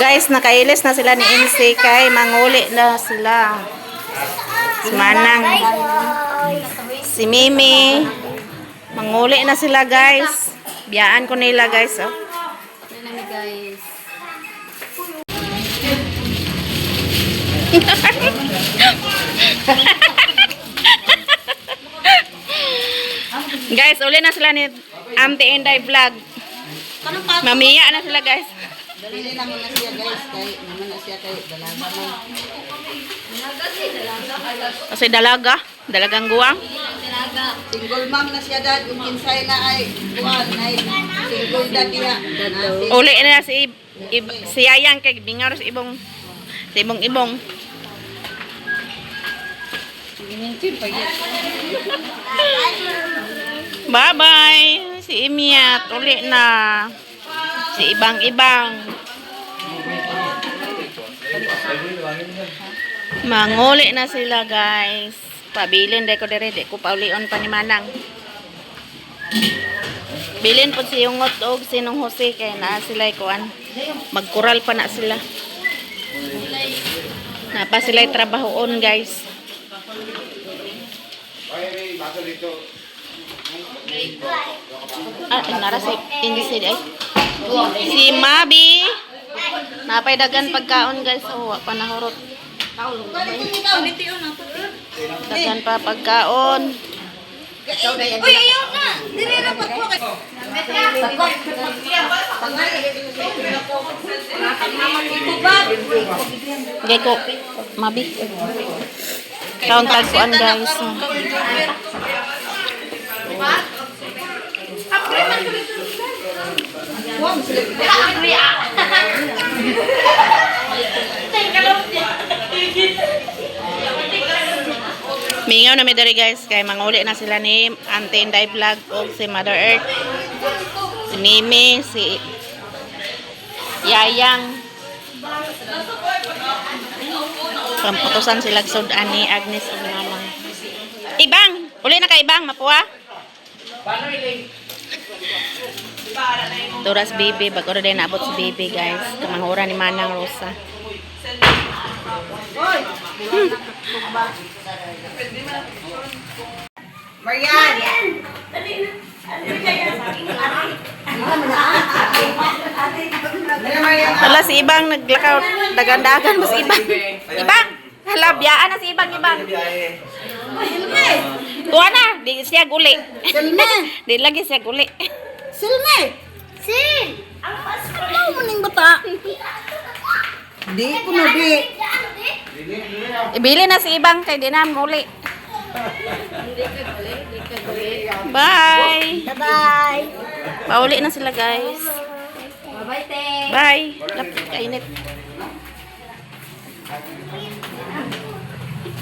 Guys, nakailis na sila ni Insi kay manguli na sila. Si Manang, si Mimi, manguli na sila guys. Biyaan ko nila guys. Oh. Guys. Guys, uli na sila ni Auntie Inday Vlog. Mamiya na sila guys. Dali naman na siya guys. Kay naman na siya kay dalaga mo. Kasi dalagang guwang. Single mom na siya dad. Yung kinsay na ay buwan. Single dad niya. Uli na si Yayang kay bingar sa ibong ibong. Bye-bye. Si Imiat, uli na. Si ibang-ibang. Manguli na sila, guys. Pabilin, dahil ko di ko paulion pa ni Manang. Bilin po si yung og sinong Jose, kaya na sila ikuan. Magkural pa na sila. Napa sila trabahoon, guys. Nara si Insi ay. Si Mabi. Napay dagan pagkaon guys. Oh, panahurot. Dagan pa pagkaon. Uy, ayaw na. Dili na pa po. Gay ko. Mabi. Kaon tagkuan guys. Mingaw na mi diri guys kay manguli na sila ni Auntie Inday Vlog o si Mother Earth, si Mimi, si Yayang. Pamputusan sila sud ani Agnes ug Manang. Ibang, uli na ka Ibang mapuha. Turas baby, bago rin naabot si baby guys. Kamangura ni Manang Rosa. Marian! Hala si Ibang naglakaw. Dagan-dagan mo si Ibang. Ibang! Hala, biyaan na si Ibang. Tuwa na, di siya guli. Di lagi siya guli. Silme! Sin! Ang Ano mo ning bata? Di ko na di. Ibili na si Ibang kay di na muli. Bye! Bye-bye! Pauli na sila guys. Bye-bye, te! Bye! Lapit kainit.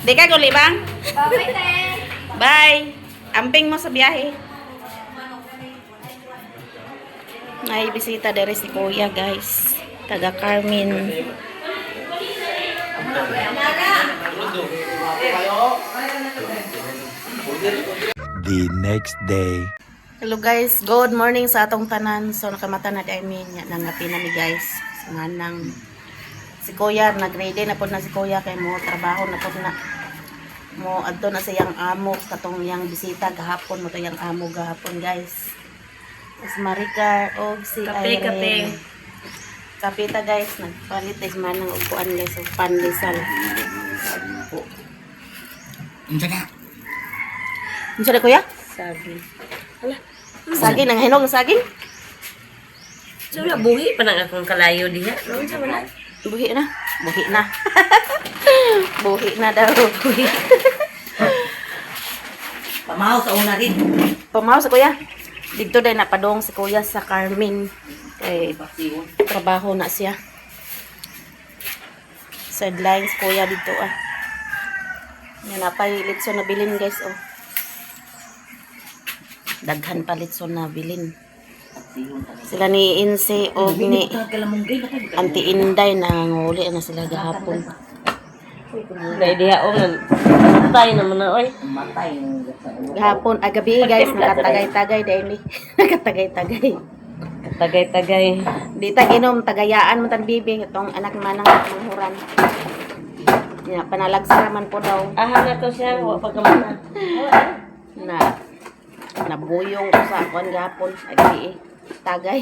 Di ka guli Bang? Bye-bye, te! Bye! Amping mo sa biyahe. May bisita dari si Kuya guys. Taga Carmen. The next day. Hello guys, good morning sa atong tanan. So nakamata na dai mi nangapi na mi guys. Si Manang si Kuya nag-ready na pud na si Kuya kay mo trabaho na pud na. Mo adto na sa yang amo katong yang bisita gahapon mo to yang amo gahapon guys. Si Maricar og si Irene. Kapita guys, nagpalit is Manang upuan guys og pandesal. Unsa na? Unsa na Kuya? Sabi. Saging nang hinog ng saging? So na buhi pa nang akong kalayo diha. Buhi na. Buhi na. Buhi na daw. Buhi. Pamahaw sa una rin. Pamahaw sa Kuya. Dito dahil napadong si Kuya sa Carmen. Eh, trabaho na siya. Sidelines Kuya dito ah. Yan na pa litson na bilin guys oh. Daghan pa litson na bilin. Sila ni Inse o ni Auntie Inday nanguli na sila gahapon. Dai diha o man. Matay naman na oy. Gahapon, gabi guys, nakatagay-tagay dahil nakatagay-tagay. Tagay-tagay. Di ta ginom tagayaan mo tan bibi itong anak manang manghuran. Ya panalagsa man po daw Aha na to siya, wa pa kamana. na nabuyong ko sa kon gapon agi tagay.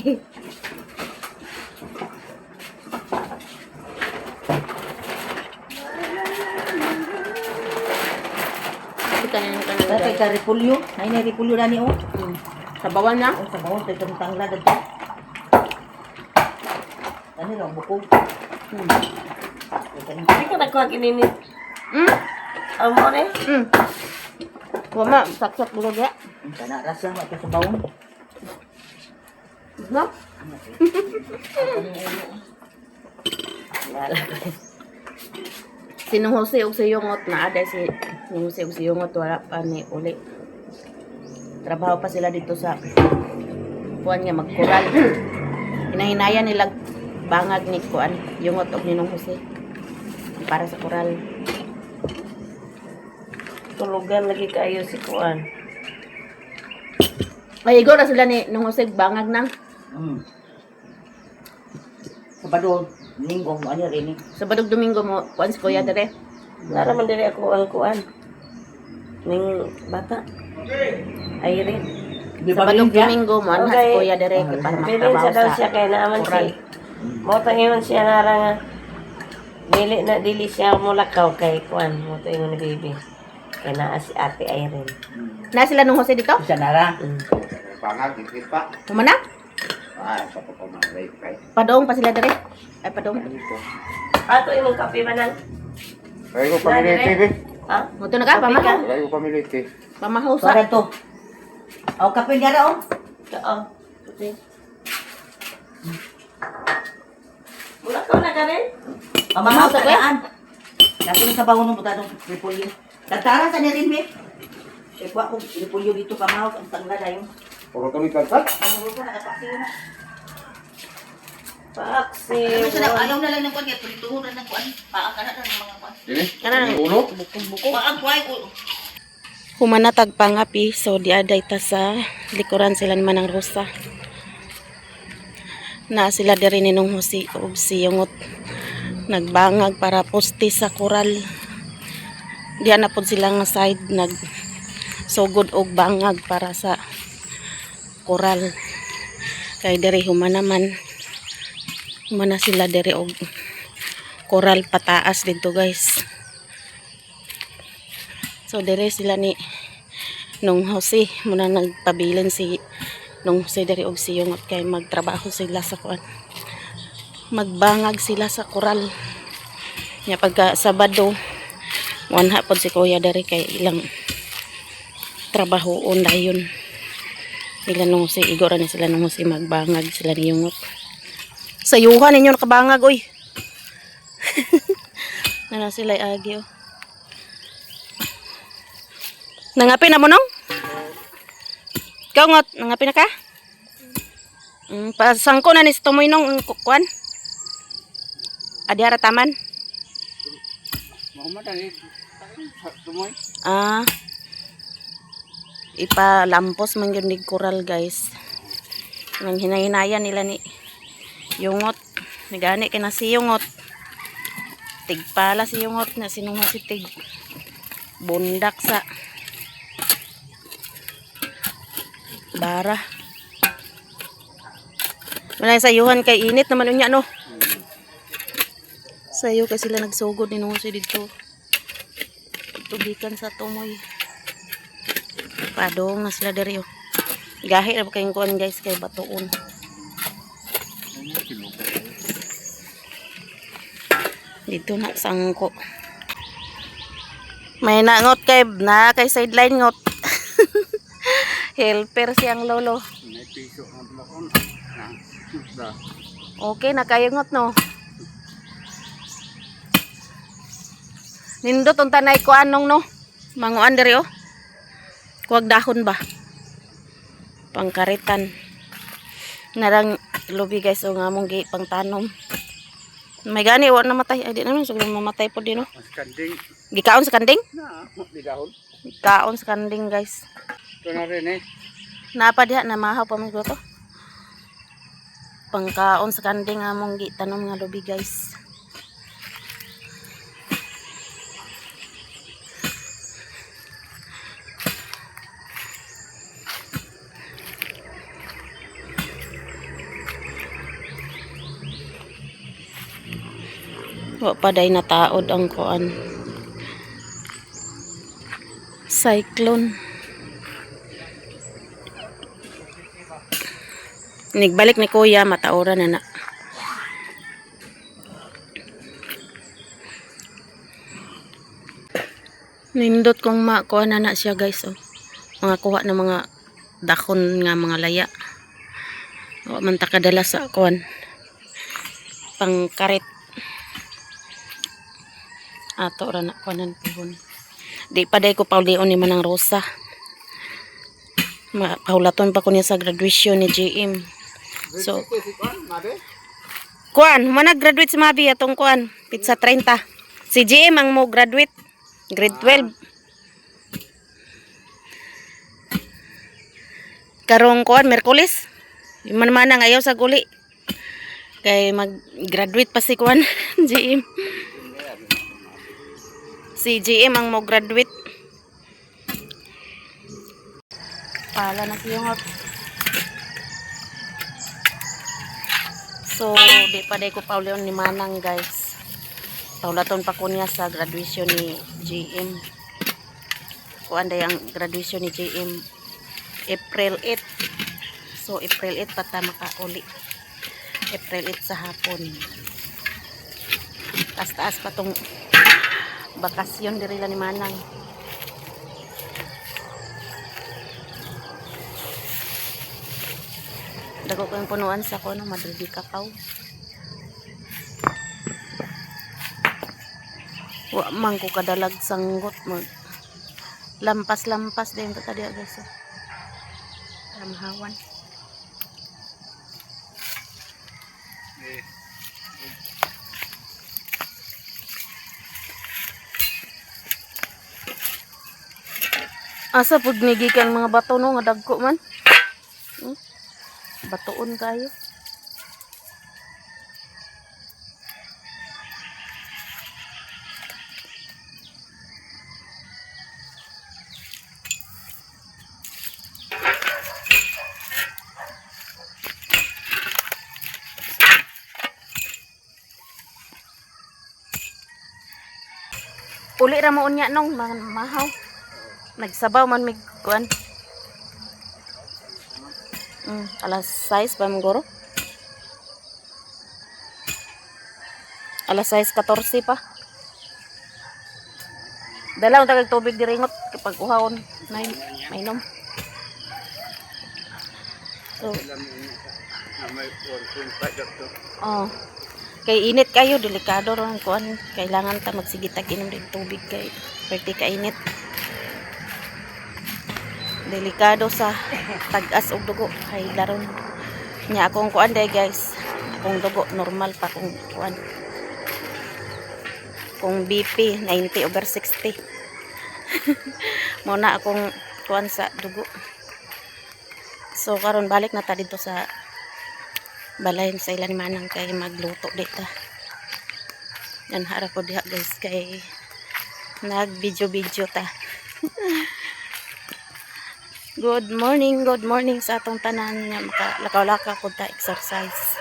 Kanin Dati ka repulyo. Ay na repulyo na ni o. sa bawan na. Ang sa bawon tayo kang tangla dito. Ano lang bukog. Hindi ka nagkuha kininit. Ang mo ne? Wama saksak dulu ya. Ang sana rasa ito sa bawon. No? Sinong Jose og siyungot na ada si Jose og siyungot wala pa ni uli. Trabaho pa sila dito sa kuan nga magkural. Hinahinayan nila bangag ni kuan yungot og ninong Jose para sa kural. Tulugan lagi kayo si Kuan. Ay igor na sila ni nung Jose bangag nang Sabado, Linggo, ano rin eh. Sabado Domingo mo kuan si Kuya dire. Nara man diri ako ang Kuan. Ning bata. Ay rin. Sabado Domingo mo anha si Kuya dire kay para Bilin magtrabaho sa daw sa siya kay naaman kural. si. Mo ingon siya nara nga. Dili na dili siya mulakaw kay Kuan. Mo ingon ni baby. Kay naa si Ate Irene. Na sila nung Jose dito? Siya nara. Pangag, ikit pa. Humana? Sa pagpamalay kay. Padong pa sila dire. Ay padong. Ato imong kape ba nang? Kaya ko pamiliti, be. Ha? Muto na ka pamahaw. Kaya ko pamiliti. Pamahaw sa. Para to. Aw kape niya raw. Oo. Mula ka na ka rin? Pamahaw sa kuya. Kasi sa bawon ng butadong repolyo. Tagtara sa ni rin, be. Ikuha ko repolyo dito pamahawak ang tangla na yun. Puro kami kansat. Ang ulo ko nakapaksiw na. Paksiw. Ayaw na lang ng kuwan, kaya tulituhon na ng kuwan. Paang ka na ng mga kuwan. Dini? Kanang Ulo? Paang kuwan ko. humanatag pangapi so diaday ta sa likuran sila ni Manang Rosa. Na sila diri ni nung Jose og siyungot nagbangag para poste sa koral. Diyan na pod sila nga side nag sugod og bangag para sa koral. Kay diri humana sila diri og koral pataas dito guys. So diri sila ni nung Jose muna nagpabilin si nung Jose diri og siyungot kay magtrabaho sila sa kuan. Magbangag sila sa koral. Nya pagka Sabado wanha pod si Kuya diri kay ilang trabahoon dayon. Sila nung Jose igora ni sila nung Jose magbangag sila ni yungot. Sayuhan ninyo nakabangag oy. Nana sila agi oh. Nangapi na mo nong? Ikaw ngot, nangapi na ka? Pasangko na ni sa tumoy nong kukuan? Adi hara taman? Tumoy. Ipalampos man yun ni koral guys. Nang hinahinayan nila ni yungot. Nagani kina si yungot. Tigpala si yungot na sinunga si tig. Bundak sa bara. Wala sayuhan kay init naman unya no. Sayo kasi sila nagsugod ni nung si dito. Tubikan sa tumoy. Padong na sila diri oh. Gahi ra kayong kuan guys kay batuon. Dito na sangko. May nangot kay na kay sideline ngot. Helper siyang lolo. May piso ang blakon. Okay na kayo ngot no. Nindot ang tanay ko anong no. Manguan diri oh. Kuwag dahon ba? Pangkaritan. Narang lubi guys o nga mong gi pangtanom. May gani wa namatay. Ay di naman so mamatay po din no. Kanding. Gikaon sa kanding? Na, di dahon. Gikaon sa kanding guys. Ito na rin eh. Napa diha na mahaw pa man to. Pangkaon sa kanding among gitanom nga lubi guys. Wa pa day nataod ang kuan. Cyclone. Nigbalik ni kuya, matauran na na. Nindot kong makuha na siya guys. Oh. Mga kuha na mga dakon nga mga laya. O man ta kadala sa kuan. Pangkarit. Ato ra na kuanan puhon. Di pa day ko paulion ni Manang Rosa. Paulaton pa ko niya sa graduation ni GM. So, kuan, manag-graduate si Mabi atong kuan, pizza 30. Si GM ang mo graduate, grade 12. Karong kuan, Merkulis. Man ang ayaw sa guli. Kay mag-graduate pa si kuan, GM. Si GM ang mo graduate. Pala na siyungot. So, di pa day ko paulion ni Manang guys. Paulaton pa ko niya sa graduation ni GM. Kuan day ang graduation ni GM April 8. So, April 8 pa ta makauli. April 8 sa hapon. Taas-taas pa tong bakasyon diri ni Manang. Dago ko yung punuan sa kono, madridi kakaw. Wa man ko kadalag sanggot mag lampas-lampas din to tadi guys. Ramhawan. Asa pud nigikan mga bato no nga dagko man. Batuon kayo. Uli ra mo unya nong mahaw. Nagsabaw man mig kuan. Alas 6 pa mong Alas 6:14 pa. Dala ang tagal tubig diringot kapag uhawon may nom. So, kay init kayo, delikado ron kuan. Kailangan ta magsigitag inom din tubig kay perti ka init. Delikado sa tag-as og dugo kay laron nya akong kuan day guys, akong dugo normal pa kung kuan, kung BP 90/60 muna akong kuan sa dugo. So karon balik na ta dito sa balay sa ilan Manang kay magluto dito. Yan harap ko diha guys kay nag video ta. Good morning sa atong tanan nga makalakaw-lakaw ko ta exercise.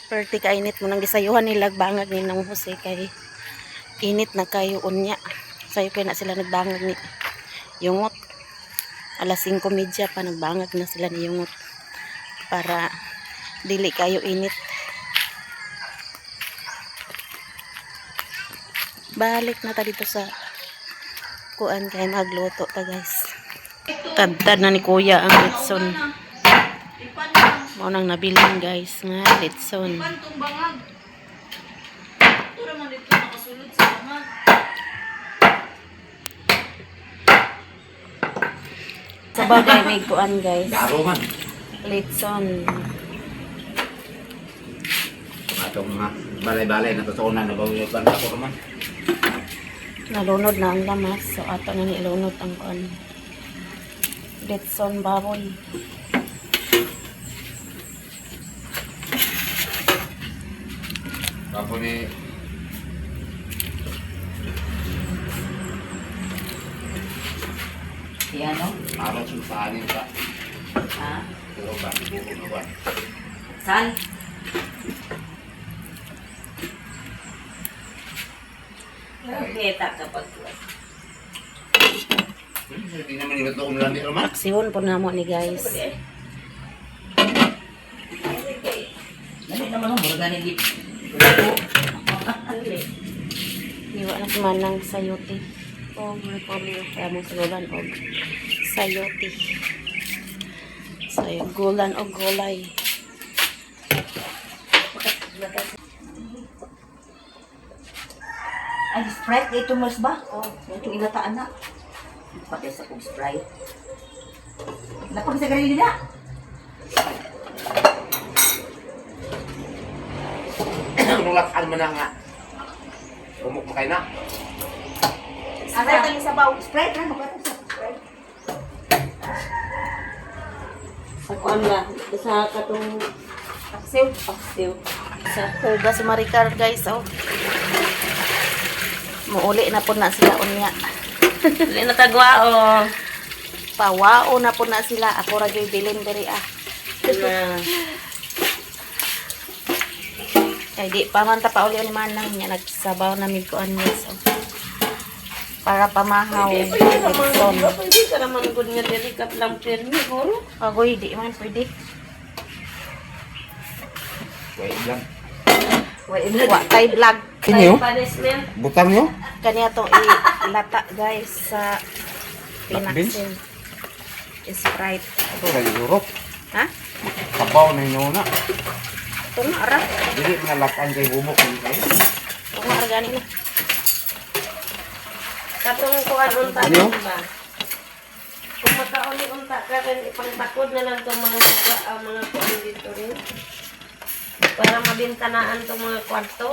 Perti ka init mo nang gisayuhan nila bangag ni nang Jose kay init na kayo unya. Sayo kay na sila nagbangag ni yungot. Alas 5:30 pa nagbangag na sila ni yungot para dili kayo init. Balik na ta dito sa kuan kay magluto ta guys. Tad na ni kuya ang litson. Mo nang nabilin guys nga litson. Sa bagay may kuan guys. Litson. Atong mga balay-balay natutunan na bawal ako naman. Nalunod na ang lamas. So ato na nilunod ang kuan. Litson baboy. Tapos ni Yan o. parang sultanin ka. Ha? Pero ba, buko na ba? Saan? Nakita kapag Hindi naman yung ito umulan ni Roman. Aksyon po na mo ni guys. Dali naman o. Mura ganin di. Iwa na kumanang sayote. O, repolyo. Kaya mo sululan o sayote. Gulan o gulay. Ay, Sprite. Ito mas ba? Ito ilataan na. Patay sa kong Sprite. Napag sa ganyan nila. Nulakan mo na nga. Umuk mo kayo na. Sprite ang sabaw. Sprite lang. Bakit sa Sprite? sa kuan ba? Sa katong Paksiw. paksiw. Sa huga si Maricar guys. Oh. Muuli na po na sila unya. Dili na tagwao. Pawao na po na sila. Ako ra gyud bilin diri ah. Na Kay di pa man ta pauli ni manang niya nagsabaw na mig kuan guys. Oh. Para pamahaw. pwede ka naman gud nga dili ka lang pirmi guro. Agoy di man pwede. Wait lang. Wa kay vlog. Kinyo? Punishment. Butang nyo? Kaniya tong ilata guys sa pinaksil. Sprite. Ito kay Europe. Ha? Kabaw na yun na. Ito nga ara. Dili mga lakan kay bumok. Hindi kayo. Ito nga ara gani na. Katong kuan unta Ano? ba? Kung makauli unta ka rin ipangtakod na lang tong mga suga ang mga kuan dito rin. Para mabintanaan tong mga kwarto.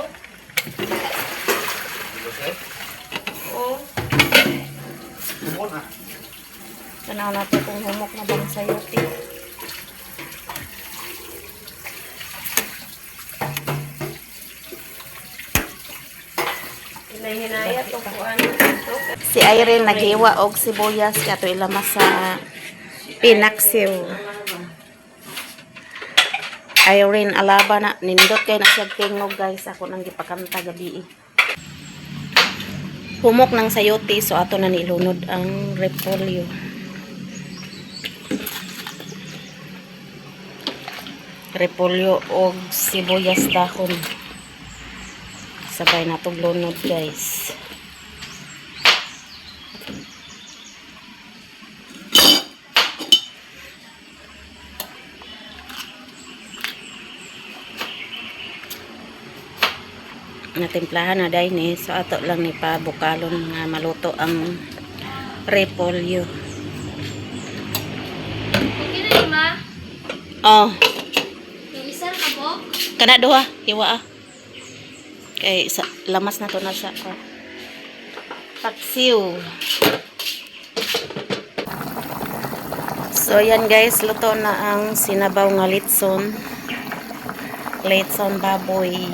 Oo. Bumok na. Tanaw na to kung humok na bang sayote. Hinahinaya tong kuan dito. Si Irene naghiwa og sibuyas kato ilamas sa pinaksil. Irene alaba na nindot kay na siya tingog guys ako nang gipakanta gabi. Humok ng sayote so ato na nilunod ang repolyo. Repolyo og sibuyas dahon. Sabay na itong lunod guys. Natimplahan na dahil ni so ato lang ni pa bukalon nga maluto ang repolyo. Okay na ni ma. Oh, Yung isang kabok. kana duha hiwa ah. Kay sa, lamas na to na siya. Oh. Paksiw. So yan guys, luto na ang sinabaw nga litson. Litson baboy.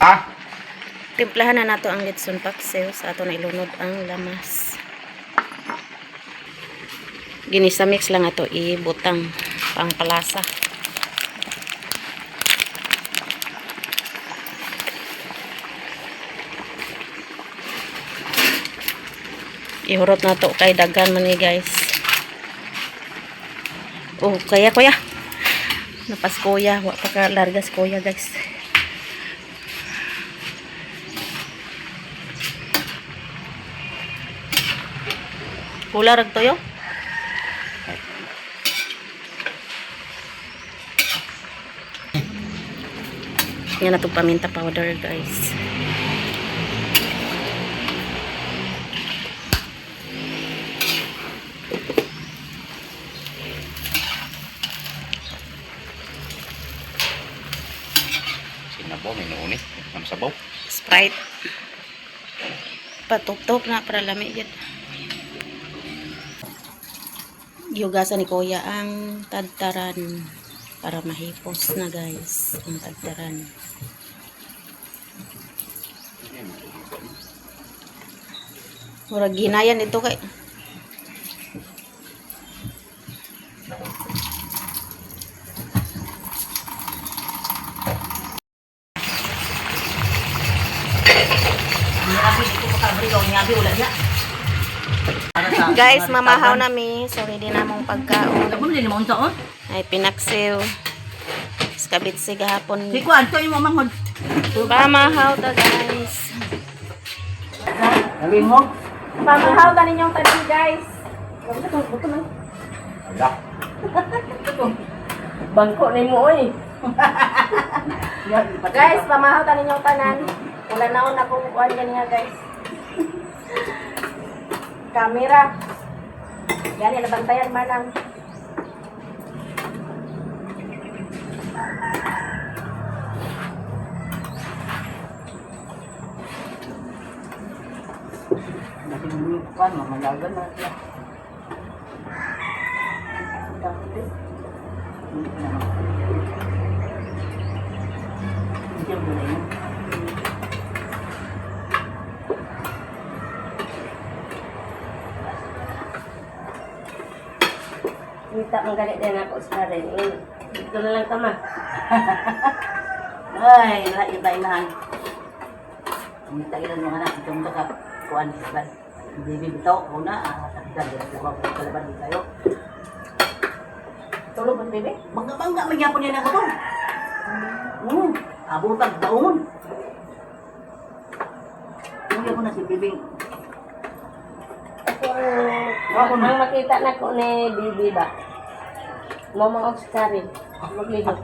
Ah! Timplahan na nato ang litson paksiw sa ato na ilunod ang lamas. Ginisa mix lang ato ibutang pangpalasa. Ihurot na to kay daghan man ni guys. Oh, kaya kuya. Napas kuya, wa pa ka largas kuya guys. Pula rag toyo. Yan na itong paminta powder guys. Sinabaw, may naunit. Ang sabaw. Sprite. Patuktok na para lami yun. Yugasan ni Kuya ang tadtaran para mahipos na guys ang tadtaran. Murag ginayan ito kay. Niyabi, ito ko kabrigaw. Niyabi, wala niya. Para sa- Guys, para sa mamahaw taban. na mi. So ready na mong pagkaon. Ako mo din mo unta, oh. Ay pinaksiw. Skabitsi gahapon. Si Kuan, ito yung mamangod. Pamahaw ta guys. Sabihin mo? Pamahaw ta ninyong tanin guys. Ala. Bangko ni mo oy. Guys, pamahaw ta ninyong tanan. Wala na akong nakukuhan ganyan guys. Camera. Yan, nabantayan manang. Natin Kuan, mamalagan na siya. Hindi mo na yun. Kita ang galit din ako sa rin. Dito na lang tama. Ay, lahat yung tainahan. Ang tailan yung anak, itong baka kuan sa Hindi bitaw, una, dahil ako kalaban din tayo. Tulog ang bebe? Bangga-bangga, may yapon yan ako to. Abutag daon. Yung yapon na si Bibing. Ako ang makita na ko ni Bibi ba? Mamang Oscarin. Magligo.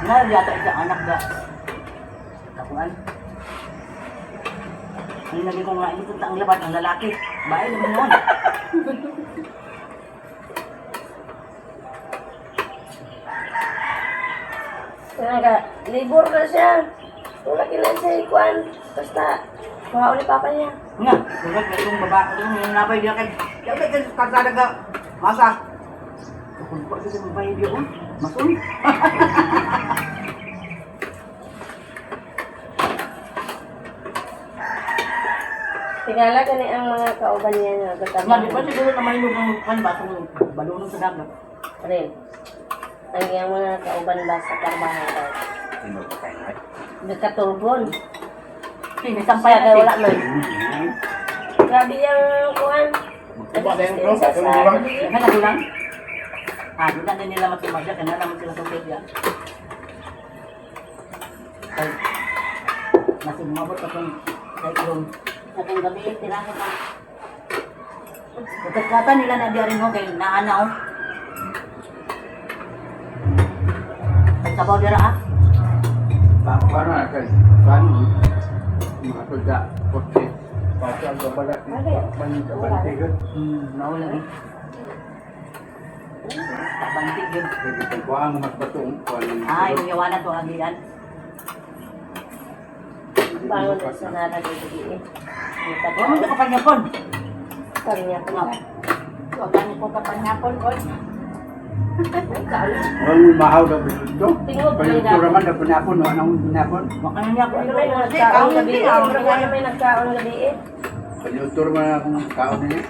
Yata isang anak ga. Kakuan. Ang lagi ko nga, ito ang laban, ang lalaki. Bahay naman yun. Kaya nga, libur na siya. Wala kailan siya ikuan. Basta, kuha ulit papa niya. Nga, sugat na itong babae, yung nabay dia kay, kaya kay kasada ka, masa. Kung pa sa babae dia, masun. Tingala ka ang mga kauban niya nga. Nga, di ba siguro na mahilog ang kan ba, itong balunong sa dagat. Rin. Ang iyang mga kauban ba sa trabaho ko. Sino ba kayo? Nagkaturbon. Hindi, may sampay Kaya kasi. wala man. Grabe yung kuhan. Magkaba na yung bro. Sa gabi. Yan na lang. Di na din nila masimasya, kaya naman sila sa media. Ay, masimabot akong cyclone. Atong gabi, tirahin na. Pagkakata nila na di rin ho, kay naanaw. Ay, sabaw dira ah. Paano na kayo? Paano? Mga pagka. Kotse. Paano ang babalat? Manita bantigan. Nawala eh. Tabantig yun. Pwede pagkuha ang magbatong. Ay, yung yawanan to agian. Bangon na sa nara dito dito. Huwag mo ito kapanyapon. Sabi niya ko nga. Huwag ka niyo kapanyapon, ko. Ang mahaw na bildo. Tingog na Pagkura man na pinapon. Anong pinapon? Baka na niya ako. Ano may nagkaon gabi? Ano may nagkaon gabi? Pagkura man akong kaon niya.